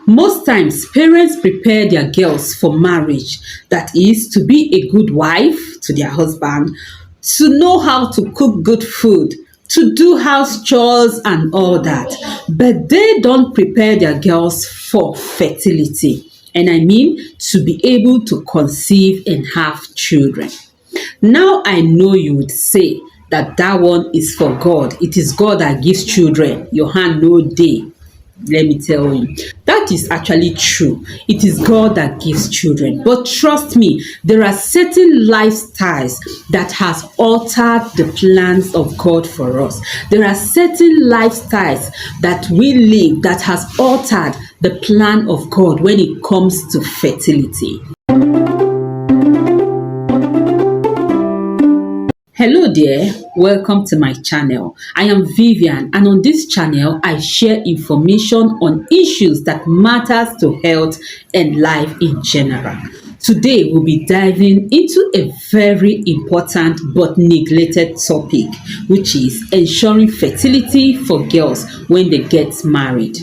Most times, parents prepare their girls for marriage, that is, to be a good wife to their husband, to know how to cook good food, to do house chores and all that. But they don't prepare their girls for fertility. And I mean to be able to conceive and have children. Now I know you would say that one is for God. It is God that gives children. Your hand no day. Let me tell you, that is actually true. It is God that gives children. But trust me, there are certain lifestyles that has altered the plans of God for us. There are certain lifestyles that we live that has altered the plan of God when it comes to fertility. Hello there, welcome to my channel. I am Vivian, and on this channel I share information on issues that matters to health and life in general. Today we'll be diving into a very important but neglected topic, which is ensuring fertility for girls when they get married.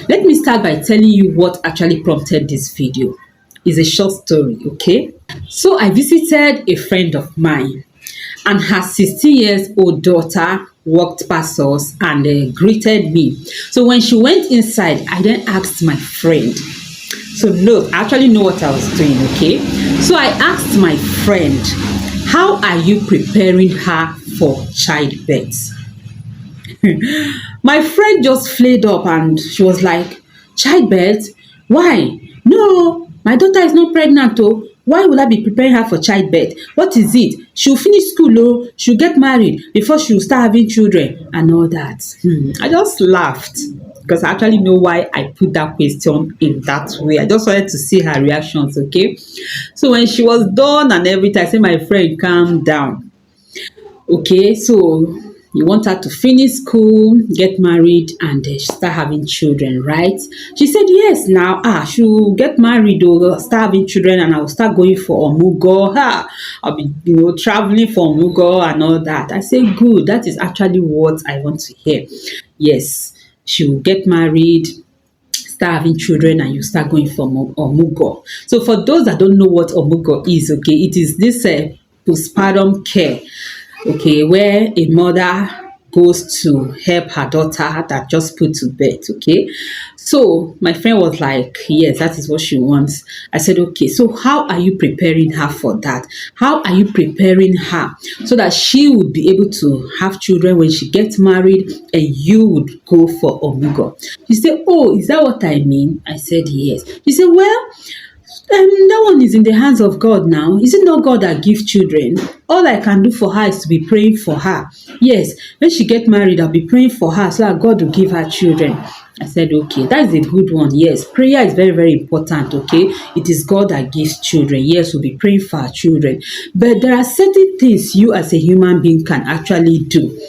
Let me start by telling you what actually prompted this video. It's a short story, okay? So I visited a friend of mine, and her 16 years old daughter walked past us and greeted me. So when she went inside, I then asked my friend. So look, I actually know what I was doing, okay? So I asked my friend, how are you preparing her for childbirth? My friend just flared up and she was like, childbirth? Why? No, my daughter is not pregnant though. Why will I be preparing her for childbirth? What is it? She'll finish school, oh, she'll get married before she'll start having children and all that. I just laughed because I actually know why I put that question in that way. I just wanted to see her reactions, okay? So when she was done and everything, I said, my friend, calm down. Okay, so you want her to finish school, get married, and start having children, right? She said, yes, now, she'll get married, or start having children, and I'll start going for Omugo. I'll be, traveling for Omugo and all that. I say, good, that is actually what I want to hear. Yes, she will get married, start having children, and you start going for Omugo. So for those that don't know what Omugo is, okay, it is this postpartum care, okay, where a mother goes to help her daughter that just put to bed, okay? So my friend was like, yes, that is what she wants. I said, okay, so how are you preparing her for that? How are you preparing her so that she would be able to have children when she gets married and you would go for Omugo? She said, oh, is that what I mean? I said, yes. She said, well, that one is in the hands of God now. Is it not God that gives children? All I can do for her is to be praying for her. Yes, when she gets married, I'll be praying for her so that God will give her children. I said, okay, that's a good one. Yes, prayer is very, very important, okay? It is God that gives children. Yes, we'll be praying for our children. But there are certain things you as a human being can actually do.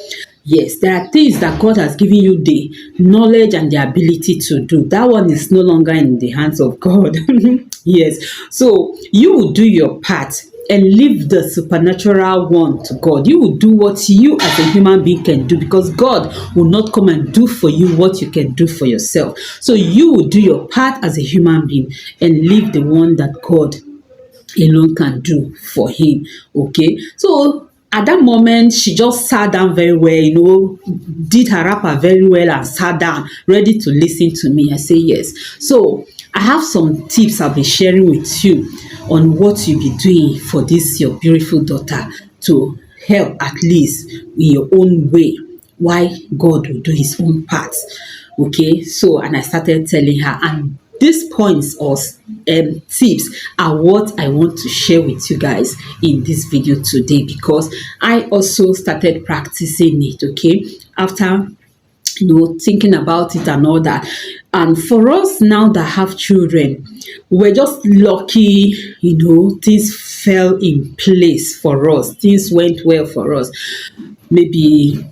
Yes, there are things that God has given you the knowledge and the ability to do. That one is no longer in the hands of God. Yes, so you will do your part and leave the supernatural one to God. You will do what you as a human being can do, because God will not come and do for you what you can do for yourself. So you will do your part as a human being and leave the one that God alone can do for him, okay? So at that moment, she just sat down very well, did her wrapper very well and sat down, ready to listen to me. I say, yes. So I have some tips I'll be sharing with you on what you'll be doing for this, your beautiful daughter, to help at least in your own way, why God will do his own part. Okay, so, and I started telling her, and these points or tips are what I want to share with you guys in this video today, because I also started practicing it, okay, after thinking about it and all that. And for us now that have children, we're just lucky, things fell in place for us. Things went well for us. Maybe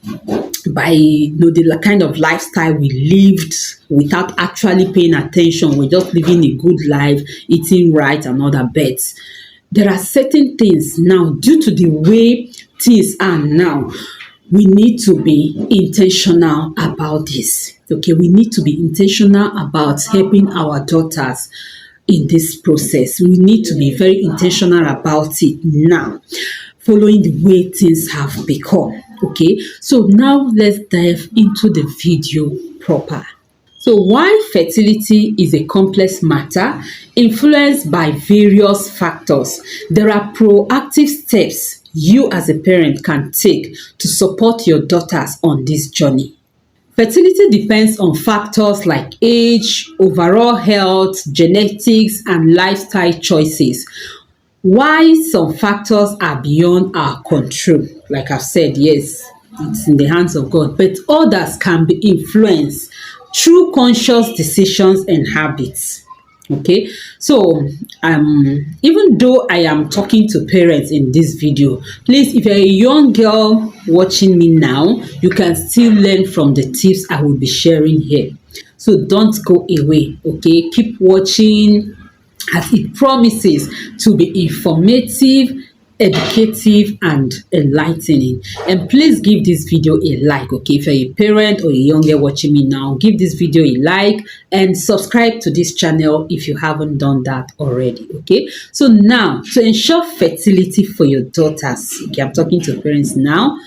by the kind of lifestyle we lived without actually paying attention. We're just living a good life, eating right and all that. But there are certain things now, due to the way things are now, we need to be intentional about this. Okay, we need to be intentional about helping our daughters in this process. We need to be very intentional about it now, following the way things have become. Okay, so now let's dive into the video proper. So why fertility is a complex matter influenced by various factors. There are proactive steps you as a parent can take to support your daughters on this journey. Fertility depends on factors like age, overall health, genetics, and lifestyle choices. Why some factors are beyond our control, like I've said, yes, it's in the hands of God, but others can be influenced through conscious decisions and habits. Okay, so even though I am talking to parents in this video, please, if you're a young girl watching me now, you can still learn from the tips I will be sharing here. So don't go away. Okay, keep watching, as it promises to be informative, educative, and enlightening. And please give this video a like. Okay, if you're a parent or a young girl watching me now, give this video a like and subscribe to this channel if you haven't done that already. Okay, so now, to ensure fertility for your daughters, okay, I'm talking to parents now,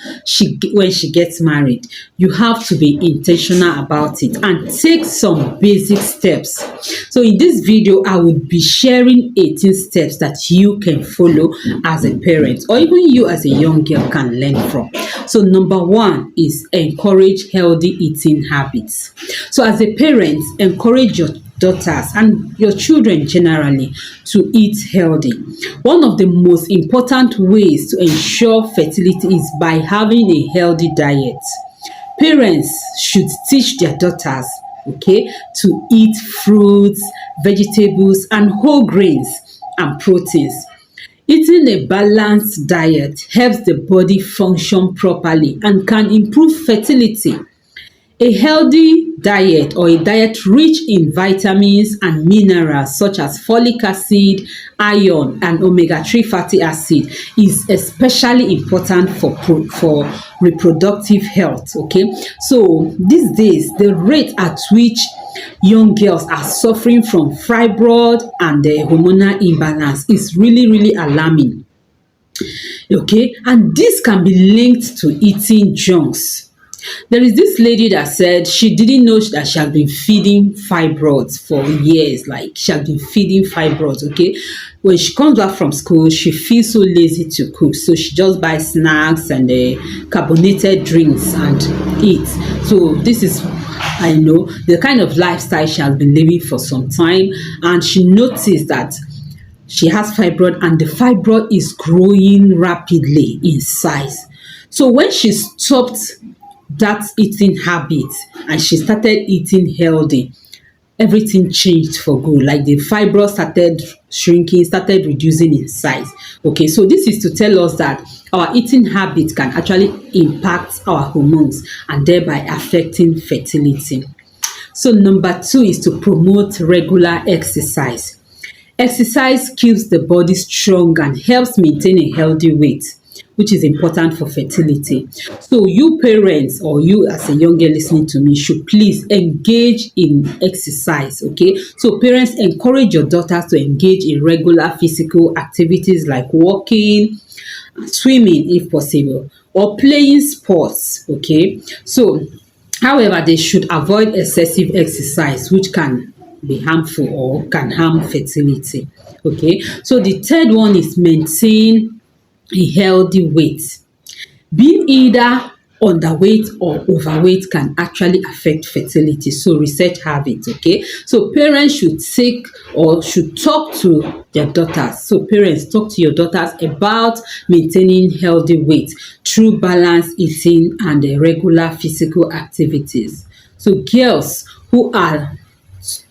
when she gets married, you have to be intentional about it and take some basic steps. So in this video, I will be sharing 18 steps that you can follow as a parent, or even you as a young girl can learn from. So number one is encourage healthy eating habits. So as a parent, encourage your daughters and your children generally to eat healthy. One of the most important ways to ensure fertility is by having a healthy diet. Parents should teach their daughters, okay, to eat fruits, vegetables, and whole grains and proteins. Eating a balanced diet helps the body function properly and can improve fertility. A healthy diet, or a diet rich in vitamins and minerals such as folic acid, iron, and omega-3 fatty acid, is especially important for reproductive health. Okay, so these days the rate at which young girls are suffering from fibroid and the hormonal imbalance is really alarming. Okay, and this can be linked to eating junks. There is this lady that said she didn't know that she had been feeding fibroids for years. Like, she had been feeding fibroids, okay? When she comes back from school, she feels so lazy to cook. So she just buys snacks and carbonated drinks and eat. So this is, I know, the kind of lifestyle she has been living for some time. And she noticed that she has fibroid, and the fibroid is growing rapidly in size. So when she stopped that eating habit and she started eating healthy, everything changed for good. Like, the fibroid started shrinking, started reducing in size. Okay, so this is to tell us that our eating habits can actually impact our hormones and thereby affecting fertility. So number two is to promote regular exercise. Exercise keeps the body strong and helps maintain a healthy weight, which is important for fertility. So you parents, or you as a young girl listening to me, should please engage in exercise. Okay, so parents, encourage your daughters to engage in regular physical activities like walking, swimming if possible, or playing sports. Okay, so however, they should avoid excessive exercise, which can be harmful or can harm fertility. Okay, so the third one is maintain a healthy weight. Being either underweight or overweight can actually affect fertility. So research have it. Okay, so parents should talk to their daughters. So parents, talk to your daughters about maintaining healthy weight through balanced eating and regular physical activities. So girls who are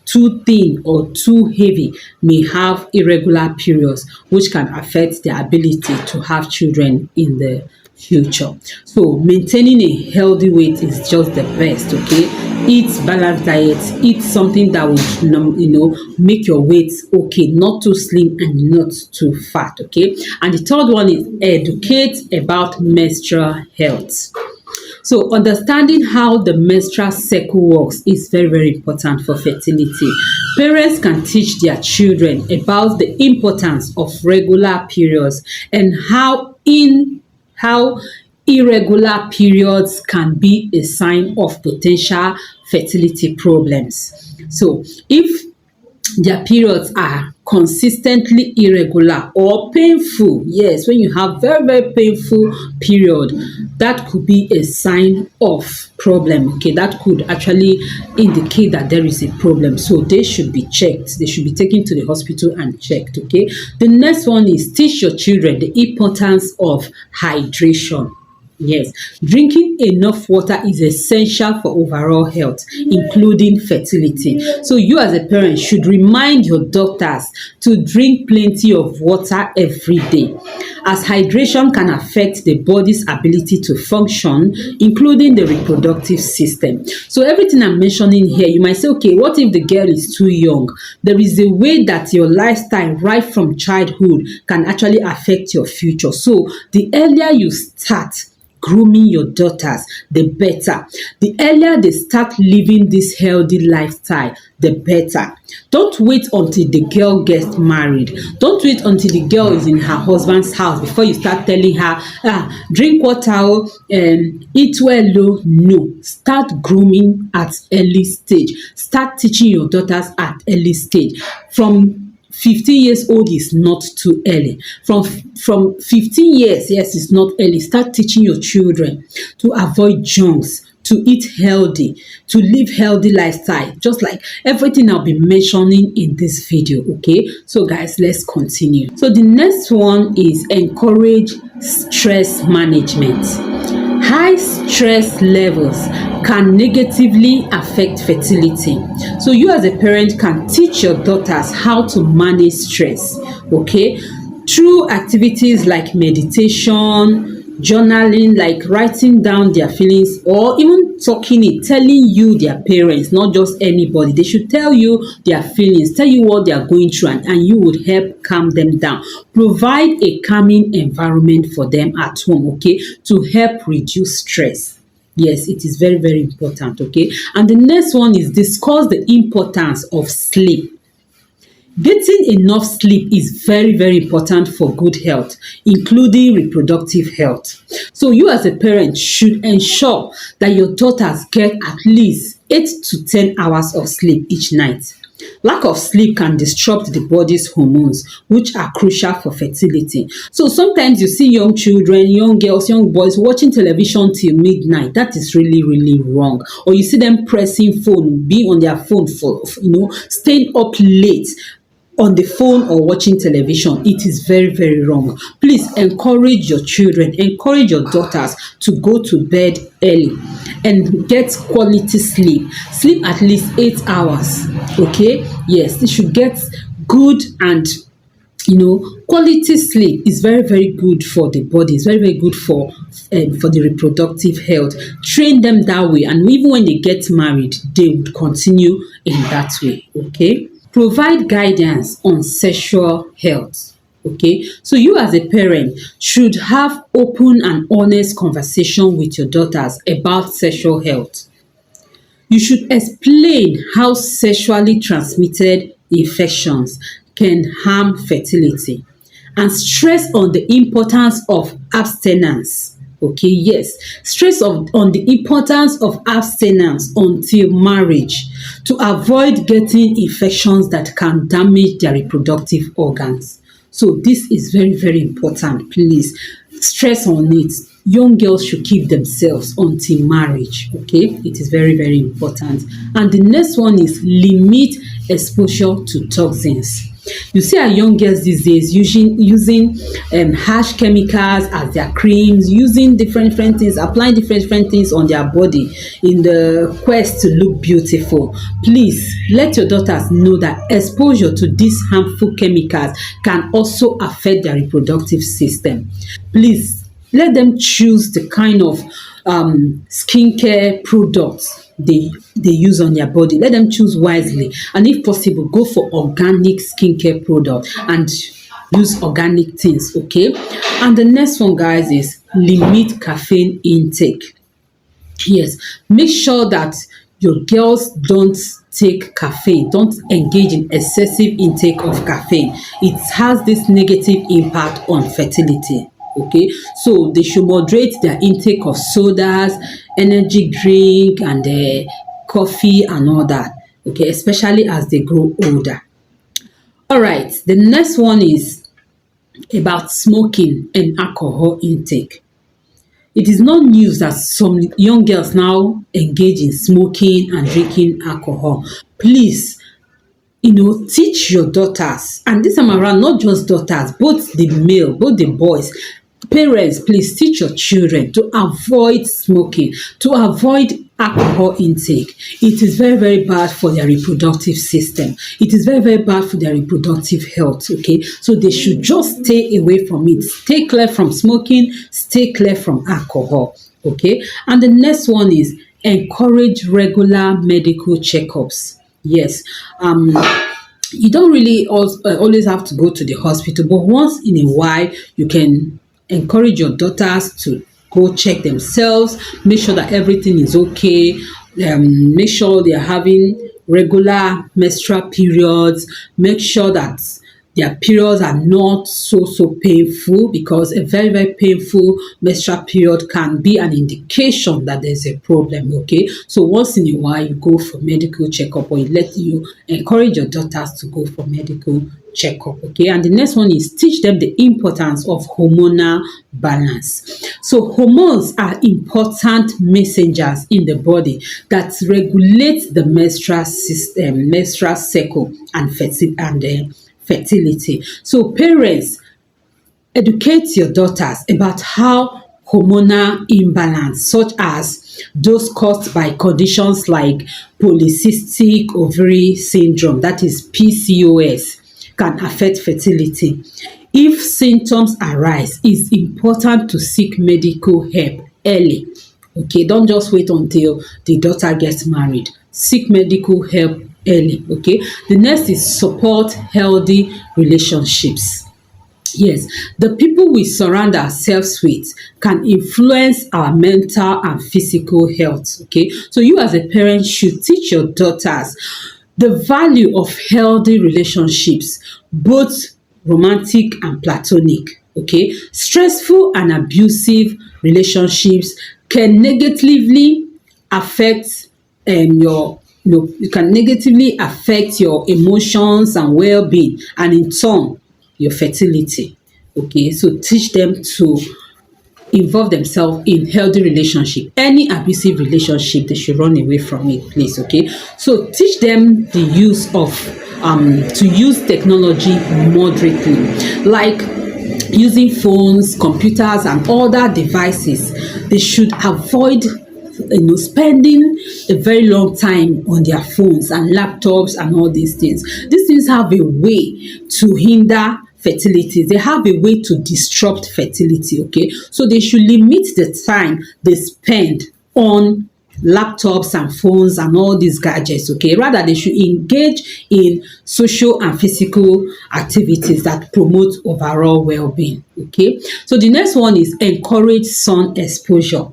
too thin or too heavy may have irregular periods, which can affect their ability to have children in the future. So maintaining a healthy weight is just the best. Okay, eat balanced diet, eat something that will make your weight okay, not too slim and not too fat. Okay, and the third one is educate about menstrual health. So understanding how the menstrual cycle works is very, very important for fertility. Parents can teach their children about the importance of regular periods and how irregular periods can be a sign of potential fertility problems. So if their periods are consistently irregular or painful, yes, when you have very, very painful period, that could be a sign of problem. Okay, that could actually indicate that there is a problem, so they should be checked. They should be taken to the hospital and checked. Okay, the next one is teach your children the importance of hydration. Yes, drinking enough water is essential for overall health, including fertility. So you as a parent should remind your daughters to drink plenty of water every day, as hydration can affect the body's ability to function, including the reproductive system. So everything I'm mentioning here, you might say, okay, what if the girl is too young? There is a way that your lifestyle right from childhood can actually affect your future. So the earlier you start grooming your daughters, the better. The earlier they start living this healthy lifestyle, the better. Don't wait until the girl gets married. Don't wait until the girl is in her husband's house before you start telling her, drink water, eat well. No, start grooming at early stage. Start teaching your daughters at early stage. From 15 years old is not too early. From 15 years, yes, it's not early. Start teaching your children to avoid junks, to eat healthy, to live healthy lifestyle, just like everything I'll be mentioning in this video. Okay, so guys, let's continue. So the next one is encourage stress management. High stress levels can negatively affect fertility. So you as a parent can teach your daughters how to manage stress, okay, through activities like meditation, journaling, like writing down their feelings, or even telling you, their parents, not just anybody. They should tell you their feelings, tell you what they are going through, and you would help calm them down. Provide a calming environment for them at home, okay, to help reduce stress. Yes, it is very, very important, okay. And the next one is discuss the importance of sleep. Getting enough sleep is very, very important for good health, including reproductive health. So you as a parent should ensure that your daughters get at least 8 to 10 hours of sleep each night. Lack of sleep can disrupt the body's hormones, which are crucial for fertility. So sometimes you see young children, young girls, young boys watching television till midnight. That is really, really wrong. Or you see them pressing phone, being on their phone for, staying up late on the phone or watching television. It is very, very wrong. Please encourage your children, encourage your daughters to go to bed early and get quality sleep. Sleep at least 8 hours. Okay, yes, they should get good and quality sleep is very, very good for the body. It's very, very good for the reproductive health. Train them that way, and even when they get married, they would continue in that way. Okay. Provide guidance on sexual health. Okay, so you as a parent should have open and honest conversation with your daughters about sexual health. You should explain how sexually transmitted infections can harm fertility and stress on the importance of abstinence. Okay, yes, stress on the importance of abstinence until marriage to avoid getting infections that can damage their reproductive organs. So this is very, very important. Please stress on it. Young girls should keep themselves until marriage. Okay, it is very, very important. And the next one is limit exposure to toxins. You see our young girls these days using harsh chemicals as their creams, using different things, applying different things on their body in the quest to look beautiful. Please let your daughters know that exposure to these harmful chemicals can also affect their reproductive system. Please let them choose the kind of skincare products they use on their body. Let them choose wisely, and if possible, go for organic skincare product and use organic things. Okay. And the next one, guys, is limit caffeine intake. Yes, make sure that your girls don't take caffeine, don't engage in excessive intake of caffeine. It has this negative impact on fertility. Okay, so they should moderate their intake of sodas, energy drink, and coffee and all that. Okay, especially as they grow older. All right, the next one is about smoking and alcohol intake. It is not news that some young girls now engage in smoking and drinking alcohol. Please, teach your daughters, and this time around, not just daughters, both the male, both the boys. Parents, please teach your children to avoid smoking, to avoid alcohol intake. It is very, very bad for their reproductive system. It is very, very bad for their reproductive health, okay? So they should just stay away from it. Stay clear from smoking, stay clear from alcohol, okay? And the next one is encourage regular medical checkups. Yes, you don't really always have to go to the hospital, but once in a while, you can encourage your daughters to go check themselves, make sure that everything is okay, make sure they are having regular menstrual periods, make sure that their periods are not so painful, because a very, very painful menstrual period can be an indication that there's a problem, okay? So once in a while, you go for medical checkup, or you encourage your daughters to go for medical checkup, okay? And the next one is teach them the importance of hormonal balance. So hormones are important messengers in the body that regulate the menstrual system, menstrual cycle, and fertility. So parents, educate your daughters about how hormonal imbalance, such as those caused by conditions like polycystic ovary syndrome, that is PCOS, can affect fertility. If symptoms arise, it's important to seek medical help early. Okay, don't just wait until the daughter gets married. Seek medical help early. Okay, the next is support healthy relationships. Yes, the people we surround ourselves with can influence our mental and physical health. Okay, so you as a parent should teach your daughters the value of healthy relationships, both romantic and platonic. Okay, stressful and abusive relationships can negatively affect your it can negatively affect your emotions and well-being, and in turn your fertility. Okay, so teach them to involve themselves in healthy relationship. Any abusive relationship, they should run away from it, please. Okay, so teach them the use of to use technology moderately, like using phones, computers, and other devices. They should avoid spending a very long time on their phones and laptops and all these things. These things have a way to hinder fertility. They have a way to disrupt fertility, okay? So they should limit the time they spend on laptops and phones and all these gadgets, okay? Rather, they should engage in social and physical activities that promote overall well-being, okay? So the next one is encourage sun exposure.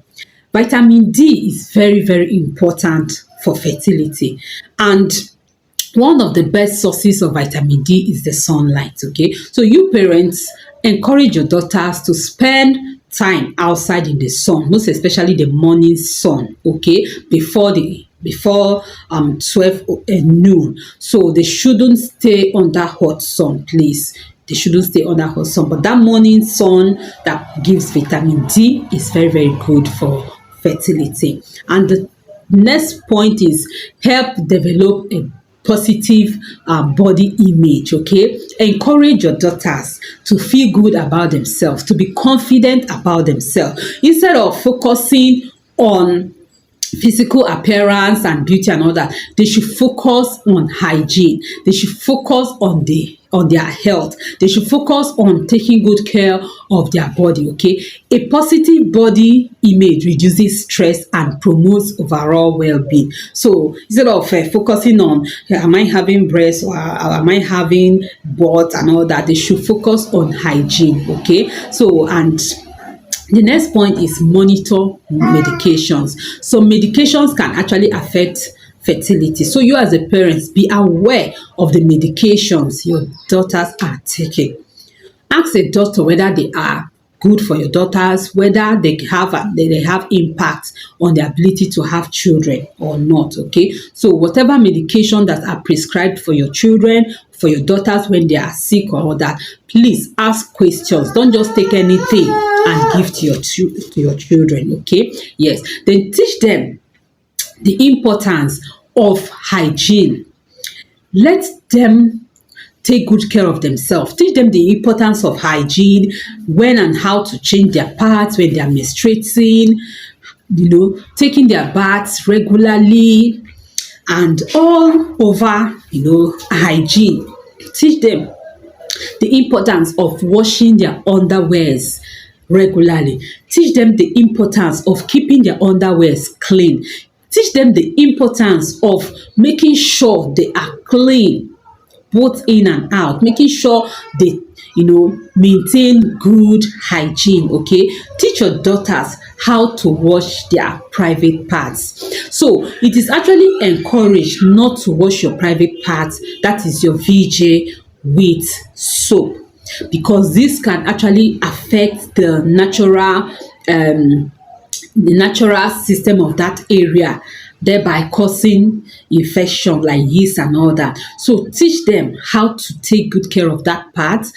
Vitamin D is very, very important for fertility, and one of the best sources of vitamin D is the sunlight, okay? So you parents, encourage your daughters to spend time outside in the sun, most especially the morning sun, okay? Before 12 noon. So they shouldn't stay under hot sun, please. They shouldn't stay under hot sun. But that morning sun that gives vitamin D is very, very good for fertility. And the next point is help develop a positive body image, okay? Encourage your daughters to feel good about themselves, to be confident about themselves. Instead of focusing on physical appearance and beauty and all that, they should focus on hygiene. They should focus on their health. They should focus on taking good care of their body, okay? A positive body image reduces stress and promotes overall well-being. So instead of focusing on am I having breasts or am I having butt and all that, they should focus on hygiene, okay? So, and The next point is monitor medications. So medications can actually affect fertility. So you as a parent, be aware of the medications your daughters are taking. Ask a doctor whether they are good for your daughters, whether they have impact on their ability to have children or not. Okay, so whatever medication that are prescribed for your children, for your daughters when they are sick or that, please ask questions. Don't just take anything and give to your children. Okay, yes, then teach them the importance of hygiene. Let them take good care of themselves. Teach them the importance of hygiene, when and how to change their pads when they are menstruating, taking their baths regularly, and all over, hygiene. Teach them the importance of washing their underwears regularly. Teach them the importance of keeping their underwears clean. Teach them the importance of making sure they are clean both in and out, making sure they maintain good hygiene. Okay, teach your daughters how to wash their private parts. So it is actually encouraged not to wash your private parts, that is your VJ, with soap, because this can actually affect the natural system of that area, thereby causing infection like yeast and all that. So teach them how to take good care of that part.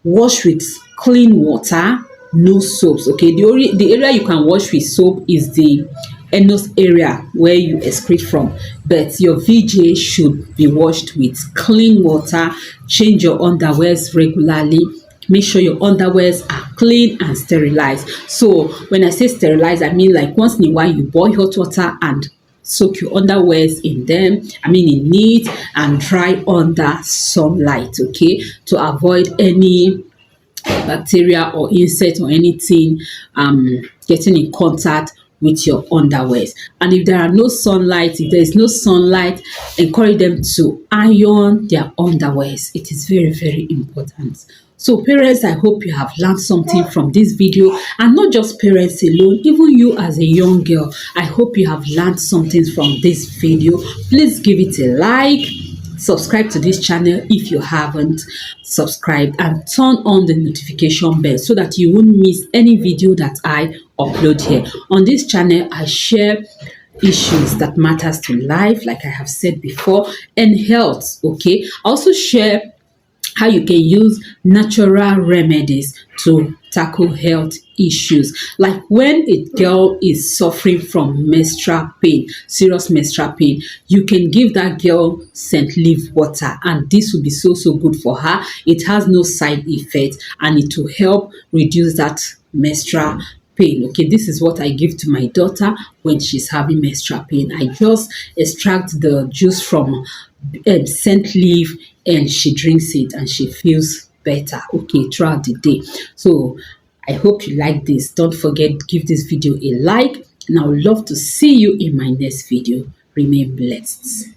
Wash with clean water, no soaps. Okay, the area you can wash with soap is the anus area where you excrete from, but your VJ should be washed with clean water. Change your underwears regularly. Make sure your underwears are clean and sterilized. So when I say sterilized, I mean like once in a while you boil hot water and soak your underwears in them, in it, and dry under sunlight, okay, to avoid any bacteria or insect or anything getting in contact with your underwears. And if there is no sunlight, encourage them to iron their underwears. It is very, very important. So parents, I hope you have learned something from this video, and not just parents alone, even you as a young girl, I hope you have learned something from this video. Please give it a like, subscribe to this channel if you haven't subscribed, and turn on the notification bell so that you won't miss any video that I upload here. On this channel, I share issues that matters to life, like I have said before, and health. Okay, I also share how you can use natural remedies to tackle health issues. Like when a girl is suffering from menstrual pain, serious menstrual pain, you can give that girl scent leaf water, and this will be so good for her. It has no side effect, and it will help reduce that menstrual pain. Okay, this is what I give to my daughter when she's having menstrual pain. I just extract the juice from scent leaf, and she drinks it and she feels better, okay, throughout the day. So I hope you like this. Don't forget, give this video a like, and I would love to see you in my next video. Remain blessed.